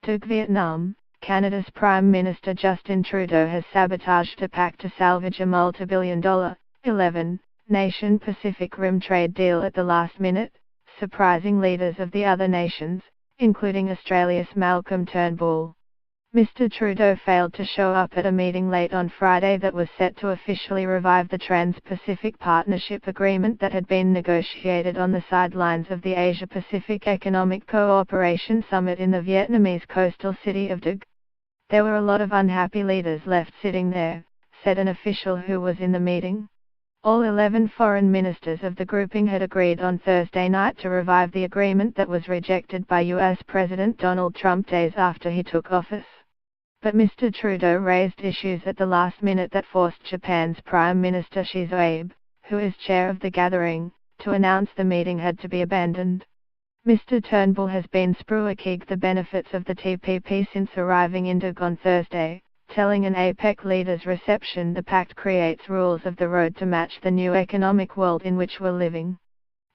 Duc Vietnam, Canada's Prime Minister Justin Trudeau has sabotaged a pact to salvage a multi-billion-dollar, 11-nation Pacific Rim trade deal at the last minute, surprising leaders of the other nations, including Australia's Malcolm Turnbull. Mr. Trudeau failed to show up at a meeting late on Friday that was set to officially revive the Trans-Pacific Partnership Agreement that had been negotiated on the sidelines of the Asia-Pacific Economic Cooperation Summit in the Vietnamese coastal city of Duc. There were a lot of unhappy leaders left sitting there, said an official who was in the meeting. All 11 foreign ministers of the grouping had agreed on Thursday night to revive the agreement that was rejected by U.S. President Donald Trump days after he took office. But Mr. Trudeau raised issues at the last minute that forced Japan's Prime Minister Shinzo Abe, who is chair of the gathering, to announce the meeting had to be abandoned. Mr. Turnbull has been spruiking the benefits of the TPP since arriving in Duc on Thursday, telling an APEC leaders reception the pact creates rules of the road to match the new economic world in which we're living.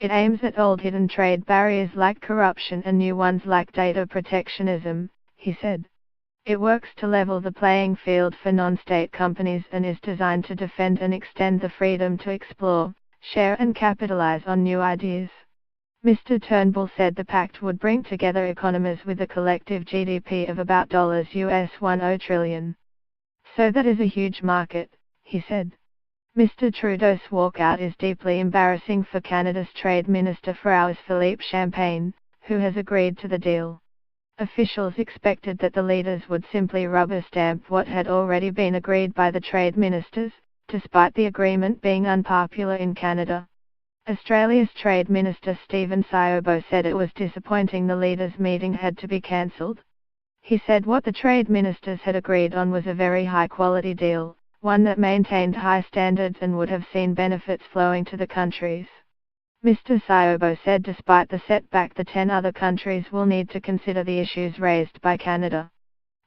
It aims at old hidden trade barriers like corruption and new ones like data protectionism, he said. It works to level the playing field for non-state companies and is designed to defend and extend the freedom to explore, share and capitalize on new ideas. Mr. Turnbull said the pact would bring together economies with a collective GDP of about $10 trillion. So that is a huge market, he said. Mr. Trudeau's walkout is deeply embarrassing for Canada's Trade Minister Philippe Champagne, who has agreed to the deal. Officials expected that the leaders would simply rubber stamp what had already been agreed by the trade ministers, despite the agreement being unpopular in Canada. Australia's Trade Minister Stephen Siobo said it was disappointing the leaders' meeting had to be cancelled. He said what the trade ministers had agreed on was a very high-quality deal, one that maintained high standards and would have seen benefits flowing to the countries. Mr. Siobo said despite the setback the 10 other countries will need to consider the issues raised by Canada.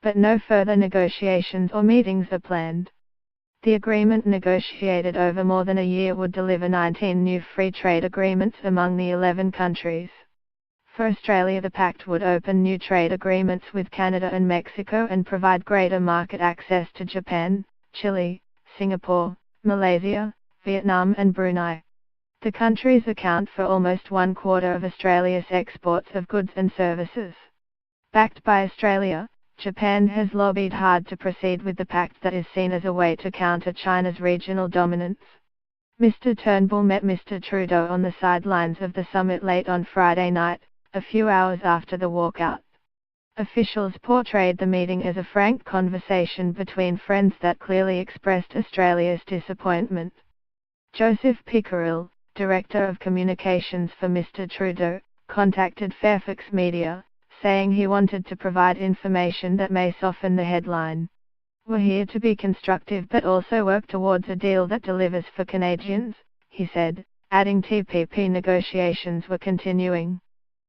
But no further negotiations or meetings are planned. The agreement negotiated over more than a year would deliver 19 new free trade agreements among the 11 countries. For Australia, the pact would open new trade agreements with Canada and Mexico and provide greater market access to Japan, Chile, Singapore, Malaysia, Vietnam and Brunei. The countries account for almost 1/4 of Australia's exports of goods and services. Backed by Australia, Japan has lobbied hard to proceed with the pact that is seen as a way to counter China's regional dominance. Mr. Turnbull met Mr. Trudeau on the sidelines of the summit late on Friday night, a few hours after the walkout. Officials portrayed the meeting as a frank conversation between friends that clearly expressed Australia's disappointment. Joseph Pickerill, Director of Communications for Mr. Trudeau, contacted Fairfax Media, saying he wanted to provide information that may soften the headline. We're here to be constructive but also work towards a deal that delivers for Canadians, he said, adding TPP negotiations were continuing.